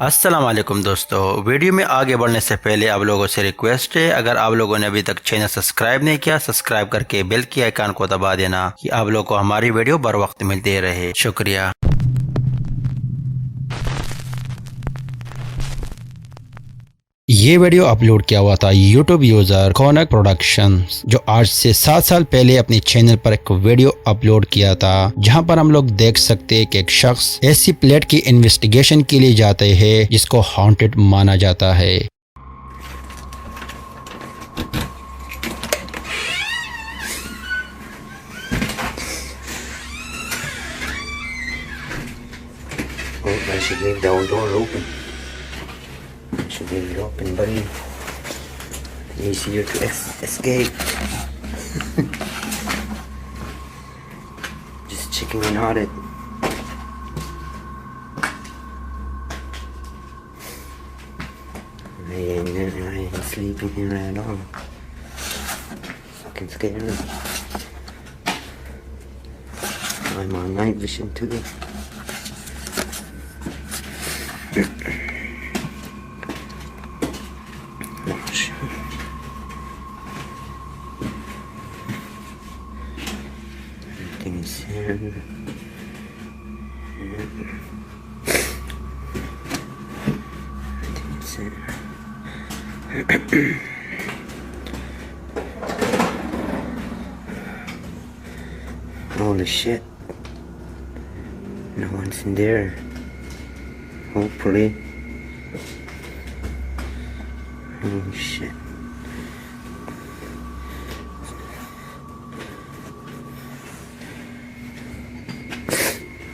अस्सलाम वालेकुम दोस्तों। वीडियो में आगे बढ़ने से पहले आप लोगों से रिक्वेस्ट है, अगर आप लोगों ने अभी तक चैनल सब्सक्राइब नहीं किया, सब्सक्राइब करके बेल की आइकन को दबा देना कि आप लोगों को हमारी वीडियो बर वक्त मिलती रहे। शुक्रिया। ये वीडियो अपलोड किया हुआ था यूट्यूब यूजर कॉनक प्रोडक्शंस, जो आज से 7 साल पहले अपने चैनल पर एक वीडियो अपलोड किया था, जहां पर हम लोग देख सकते हैं कि एक शख्स ऐसी प्लेट की इन्वेस्टिगेशन के लिए जाते हैं जिसको हॉन्टेड माना जाता है। Oh, I should leave the door open. I should leave it open, buddy. Easier to escape. Just checking in on it. I ain't sleeping here at all. Fucking scary. I'm on night vision too. Everything is here. Everything is here. Holy shit. No one's in there. Hopefully. Holy shit.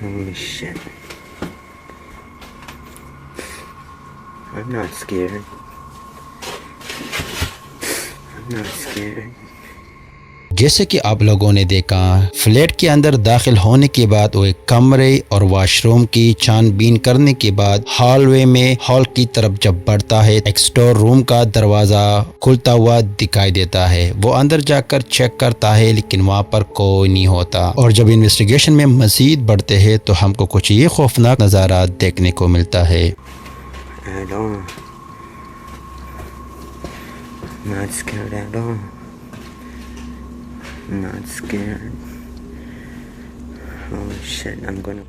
Holy shit. I'm not scared. I'm not scared. जैसे कि आप लोगों ने देखा, flat के अंदर दाखिल होने के बाद वो एक कमरे और वॉशरूम की छानबीन करने के बाद हॉलवे में हॉल की तरफ जब बढ़ता है, एक स्टोर रूम का दरवाजा खुलता हुआ दिखाई देता है। वो अंदर जाकर चेक करता है, लेकिन वहाँ पर कोई नहीं होता। और जब इन्वेस्टिगेशन में मजीद बढ़ते हैं तो हमको कुछ ये खौफनाक नज़ारा देखने को मिलता है। At all. Not scared at all. Not scared. Holy shit, I'm gonna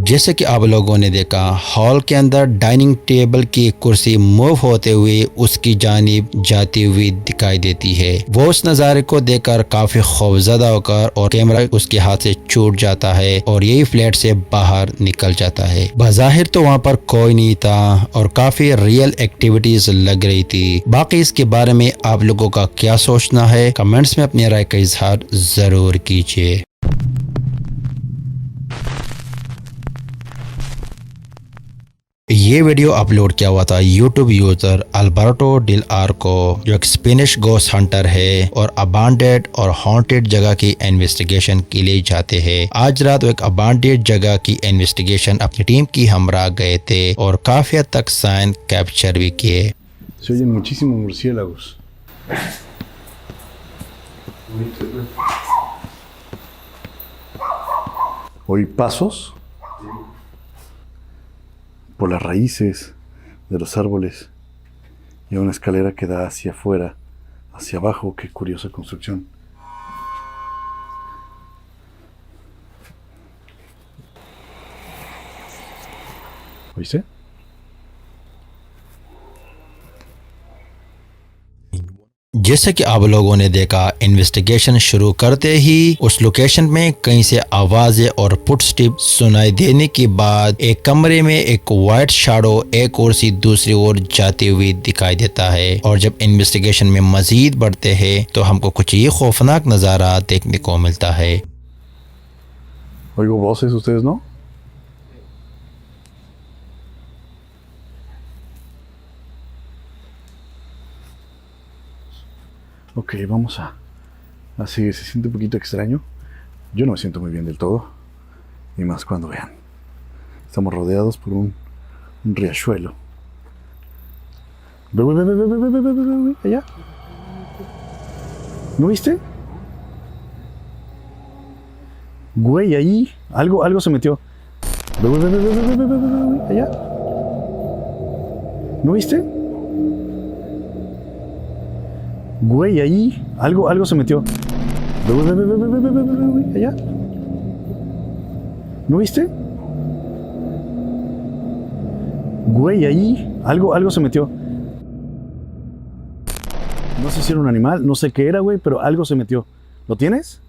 जैसे कि आप लोगों ने देखा, हॉल के अंदर डाइनिंग टेबल की कुर्सी मूव होते हुए उसकी जानिब जाती हुई दिखाई देती है। वो उस नज़ारे को देखकर काफी खौफजदा होकर और कैमरा उसके हाथ से छूट जाता है और यही फ्लैट से बाहर निकल जाता है। बज़ाहिर तो वहाँ पर कोई नहीं था और काफी रियल एक्टिविटीज लग रही थी। बाकी इसके बारे में आप लोगों का क्या सोचना है, कमेंट्स में अपनी राय का इजहार जरूर कीजिए। ये वीडियो अपलोड किया हुआ था यूट्यूब यूजर अल्बर्टो डिल आर्को, जो एक स्पेनिश गोस्ट हंटर है और अबांडेड और हॉन्टेड जगह की इन्वेस्टिगेशन के लिए जाते हैं। आज रात वो एक अबांडेड जगह की इन्वेस्टिगेशन अपनी टीम की हमरा गए थे और काफी हद तक साइन कैप्चर भी किए। Se oyen muchísimos murciélagos. Oí pasos por las raíces de los árboles y una escalera que da hacia afuera, hacia abajo. Qué curiosa construcción. ¿Oíste? जैसे कि आप लोगों ने देखा, इन्वेस्टिगेशन शुरू करते ही उस लोकेशन में कहीं से आवाजें और फुटस्टेप सुनाई देने के बाद एक कमरे में एक वाइट शैडो एक ओर से दूसरी ओर जाती हुई दिखाई देता है। और जब इन्वेस्टिगेशन में मजीद बढ़ते हैं तो हमको कुछ ये खौफनाक नज़ारा देखने को मिलता है। Oigo voces, ustedes no. Ok, vamos a seguir. Se siente un poquito extraño. Yo no me siento muy bien del todo. Y más cuando vean. Estamos rodeados por un riachuelo. Ve, ve, ve, ve, ve, ve, ve, ve, ve, ve, allá. ¿No viste? Güey, ahí algo se metió. Ve, ve, ve, ve, ve, ve, ve, ve, ve, ve, allá. ¿No viste? Güey, ahí algo se metió. Ve, ve, ve, ve, ve, ve, ve, ve, ve, ve, allá. ¿No viste? Güey, ahí algo se metió. No sé si era un animal, no sé qué era, güey, pero algo se metió. ¿Lo tienes?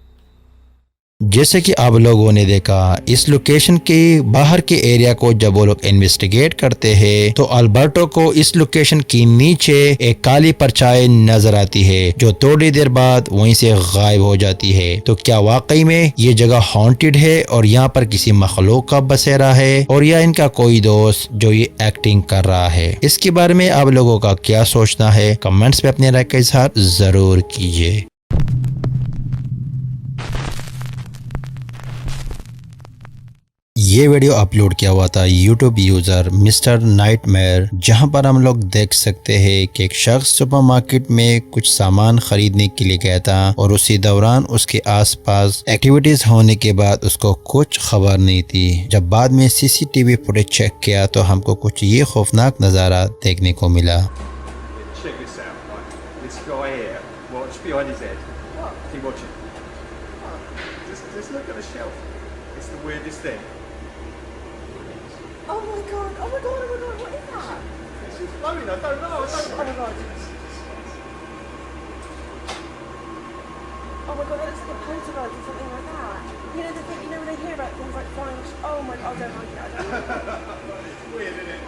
जैसे कि आप लोगों ने देखा, इस location के बाहर के एरिया को जब वो लोग इन्वेस्टिगेट करते हैं तो अल्बर्टो को इस लोकेशन के नीचे एक काली परछाई नजर आती है जो थोड़ी देर बाद वहीं से गायब हो जाती है। तो क्या वाकई में ये जगह हॉन्टेड है और यहाँ पर किसी मखलूक का बसेरा है और या इनका कोई दोस्त जो ये एक्टिंग कर रहा है? इसके बारे में आप लोगों का क्या सोचना है? कमेंट्स में अपने राय का इजहार जरूर कीजिए। ये वीडियो अपलोड किया हुआ था यूट्यूब यूज़र मिस्टर नाइटमेयर, जहां पर हम लोग देख सकते हैं कि एक शख्स सुपरमार्केट में कुछ सामान खरीदने के लिए गया था और उसी दौरान उसके आसपास एक्टिविटीज होने के बाद उसको कुछ खबर नहीं थी। जब बाद में सीसीटीवी फुटेज चेक किया तो हमको कुछ ये खौफनाक नज़ारा देखने को मिला। Check this out, right? This guy here, watch behind his head. Keep watching. Just look at the shelf. It's the weirdest thing. Oh my god, oh my god, oh my god, what is that? It's just floating, I don't know. Oh my god. Oh my god, that looks like a poltergeist or something like that. You know the thing, you know when they hear about things like flying, oh my god, I don't like it, I don't like it. It's weird, isn't it?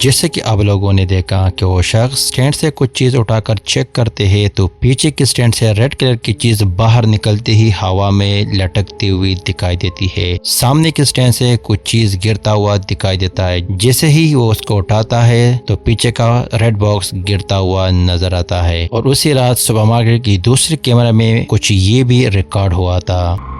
जैसे कि आप लोगों ने देखा कि वो शख्स stand से कुछ चीज़ उठाकर चेक करते हैं तो पीछे के स्टैंड से रेड कलर की चीज़ बाहर निकलते ही हवा में लटकती हुई दिखाई देती है। सामने के स्टैंड से कुछ चीज़ गिरता हुआ दिखाई देता है। जैसे ही वो उसको उठाता है तो पीछे का रेड बॉक्स गिरता हुआ नजर आता है। और उसी रात सुपरमार्केट की दूसरी कैमरा में कुछ ये भी रिकॉर्ड हुआ था।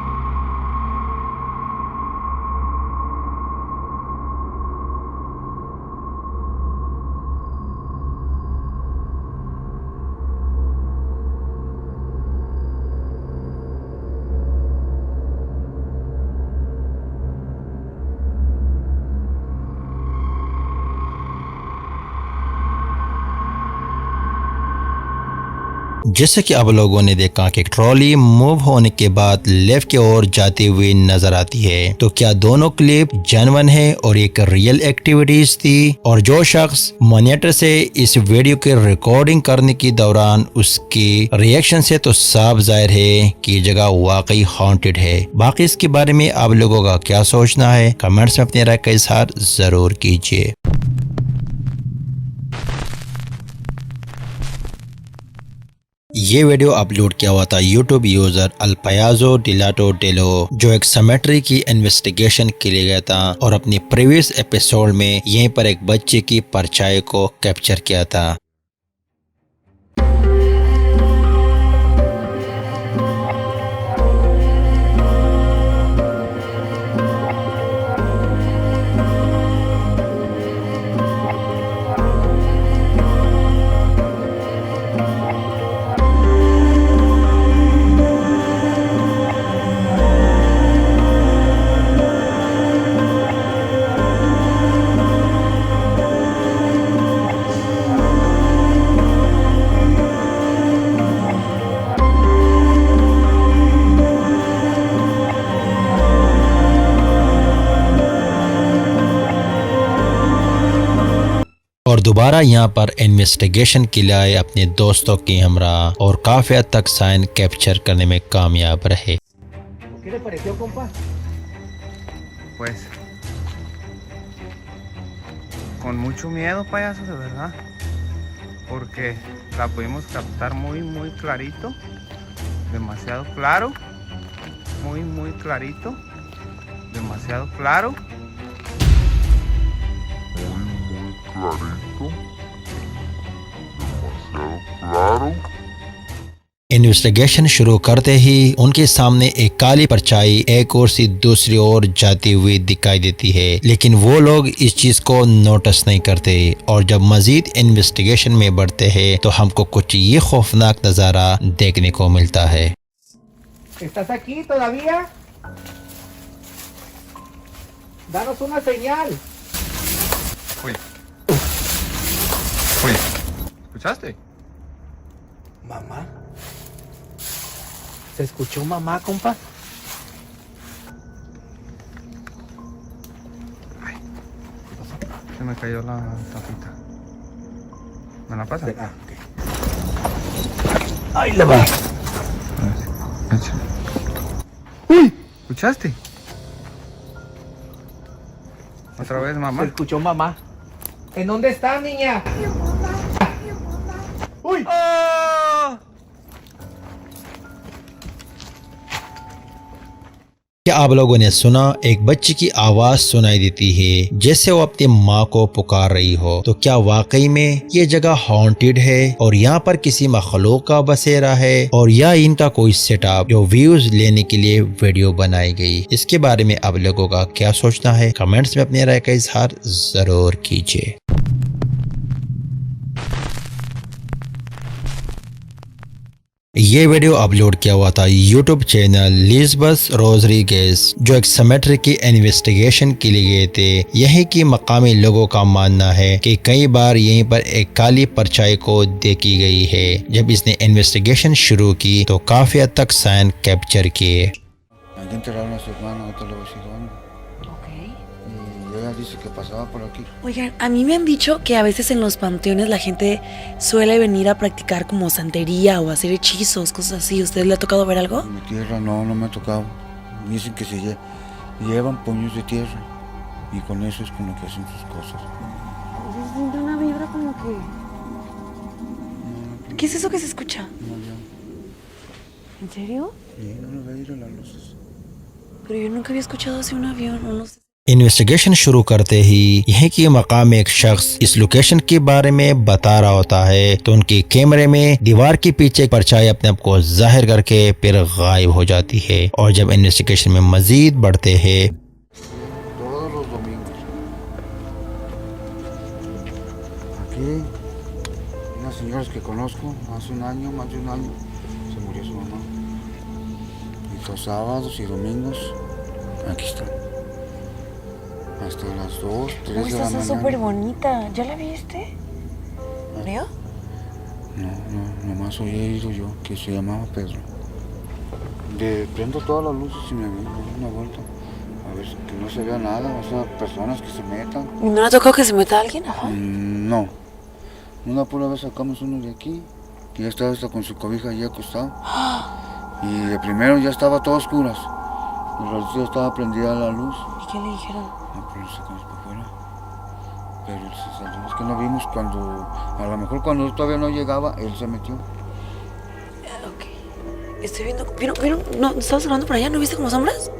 जैसे कि आप लोगों ने देखा कि ट्रॉली मूव होने के बाद लेफ्ट की ओर जाती हुई नजर आती है। तो क्या दोनों क्लिप जेन्युइन है और एक रियल एक्टिविटीज थी? और जो शख्स मॉनिटर से इस वीडियो की रिकॉर्डिंग करने के दौरान उसकी रिएक्शन से तो साफ जाहिर है कि ये जगह वाकई हॉन्टेड है। बाकी इसके बारे में आप लोगों का क्या सोचना है? कमेंट्स में अपने राय का इजहार जरूर कीजिए। ये वीडियो अपलोड किया हुआ था यूट्यूब यूजर अल्पायाजो डिलाटो डेलो, जो एक सेमेट्री की इन्वेस्टिगेशन के लिए गया था और अपनी प्रीवियस एपिसोड में यहीं पर एक बच्चे की परछाई को कैप्चर किया था। और दोबारा यहाँ पर इन्वेस्टिगेशन के लिए अपने दोस्तों की हमरा और काफी हद तक साइन कैप्चर करने में कामयाब रहे। ¿Qué le pareció, compa? Pues con mucho miedo, payaso, de verdad, porque la pudimos captar muy clarito, demasiado claro, muy clarito, demasiado claro. Clarito, demasiado claro. Investigation शुरू करते ही उनके सामने एक काली परछाई एक ओर से दूसरी ओर जाती हुई दिखाई देती है, लेकिन वो लोग इस चीज को नोटिस नहीं करते। और जब मजीद इन्वेस्टिगेशन में बढ़ते हैं तो हमको कुछ ये खौफनाक नजारा देखने को मिलता है। ¿Estás aquí todavía? Danos una señal. Uy. Uy. ¿Escuchaste? ¿Mamá? ¿Se escuchó mamá, compa? Se me cayó la tapita. ¿Me la pasa? Ah, ok. ¡Ahí le va! ¡Uy! ¿Escuchaste? Otra vez, Se mamá. escuchó mamá. ¿En dónde está, niña? ¡Uy! ¡Oh! क्या आप लोगों ने सुना? एक बच्ची की आवाज सुनाई देती है जैसे वो अपनी माँ को पुकार रही हो। तो क्या वाकई में ये जगह हॉन्टेड है और यहाँ पर किसी मखलूक का बसेरा है, और या इनका कोई सेटअप जो व्यूज लेने के लिए वीडियो बनाई गई? इसके बारे में आप लोगों का क्या सोचना है? कमेंट्स में अपनी राय का इजहार जरूर कीजिए। ये वीडियो अपलोड किया हुआ था यूट्यूब चैनल लिज़बथ रोड्रिगेज, जो एक सेमेट्री की इन्वेस्टिगेशन के लिए गए थे। यही की मकामी लोगों का मानना है कि कई बार यहीं पर एक काली परछाई को देखी गई है। जब इसने इन्वेस्टिगेशन शुरू की तो काफी हद तक साइन कैप्चर किए। Aquí enterraron a su hermana, ahorita le voy a decir dónde. Ok. Y ella dice que pasaba por aquí. Oigan, a mí me han dicho que a veces en los panteones la gente suele venir a practicar como santería o hacer hechizos, cosas así. ¿Usted le ha tocado ver algo? En mi tierra no me ha tocado. Dicen que se llevan puños de tierra y con eso es con lo que hacen sus cosas. Se siente una vibra como que... ¿Qué es eso que se escucha? No, ya. ¿En serio? Y no le ve ir a las luces. Pero yo nunca había escuchado así un avión, o no sé. Investigation शुरू करते ही यहीं की मकाम में एक शख्स इस location के बारे में बता रहा होता है, तो उनके कैमरे में दीवार के पीछे परछाई अपने आप को जाहिर करके फिर गायब हो जाती है। और जब इन्वेस्टिगेशन में मजीद बढ़ते हैं Todos los domingos. Aquí, unas señoras que conozco, hace un año, más de un año, se murió su mamá. Y los sábados y domingos, aquí están. Hasta las 2, 3 Uy, de la esta mañana. está súper bonita. ¿Ya la viste? ¿Vio? No, nomás hoy he ido yo, que se llamaba Pedro. Prendo todas las luces y me doy una vuelta. A ver, que no se vea nada, o sea, personas que se metan. ¿Y no le tocó que se meta alguien? Ajá. No. Una pura vez sacamos uno de aquí, que ya estaba hasta con su cobija allí acostado. Y de primero ya estaba todo oscuras. El ratito ya estaba prendida la luz. ¿Y qué le dijeron? No, pero lo sacamos para afuera. Pero él se salió. Es que no vimos cuando, a lo mejor cuando todavía no llegaba, él se metió. Ok. Estoy viendo... ¿Vieron? No, ¿estabas grabando por allá? ¿No viste como sombras?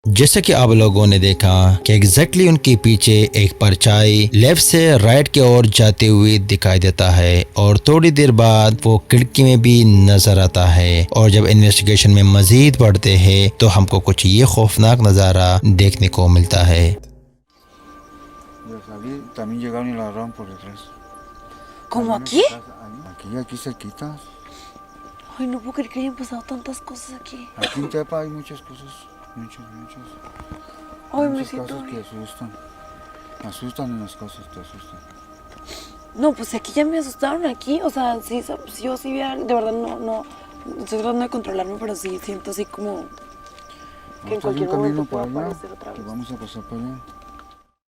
जैसे कि आप लोगों ने देखा कि exactly उनके पीछे एक परछाई लेफ्ट से राइट की ओर जाते हुए दिखाई देता है, और थोड़ी देर बाद वो खिड़की में भी नजर आता है। और जब इन्वेस्टिगेशन में मजीद बढ़ते हैं तो हमको कुछ ये खौफनाक नज़ारा देखने को मिलता है। Y al salir también llegaron y la agarraron por detrás. ¿Como Ahí en aquí? esa casa, aquí cerquitas. Ay, no puedo creer que hayan pasado tantas cosas aquí. Aquí en Tepa hay muchas cosas, muchas. Ay, me Muchas siento cosas que bien. asustan. Asustan en las cosas, te asustan. No, pues aquí ya me asustaron aquí. O sea, sí, yo sí, de verdad no. Estoy tratando de controlarme, pero sí siento así como que en Ahorita hay un cualquier momento camino puede para allá, aparecer otra que vez. vamos a pasar para allá.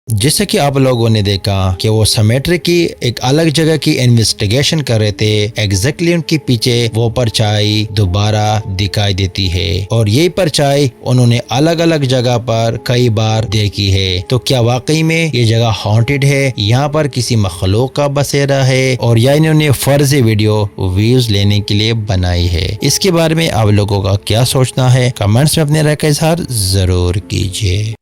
जैसे कि आप लोगों ने देखा कि वो cemetery की एक अलग जगह की इन्वेस्टिगेशन कर रहे थे, एग्जैक्टली उनके पीछे वो परछाई दोबारा दिखाई देती है, और ये परछाई उन्होंने अलग अलग जगह पर कई बार देखी है। तो क्या वाकई में ये जगह हॉन्टेड है, यहाँ पर किसी मखलूक का बसेरा है, और या इन्होंने फर्जी वीडियो व्यूज लेने के लिए बनाई है? इसके बारे में आप लोगों का क्या सोचना है? कमेंट्स में अपने राय का इजहार जरूर कीजिए।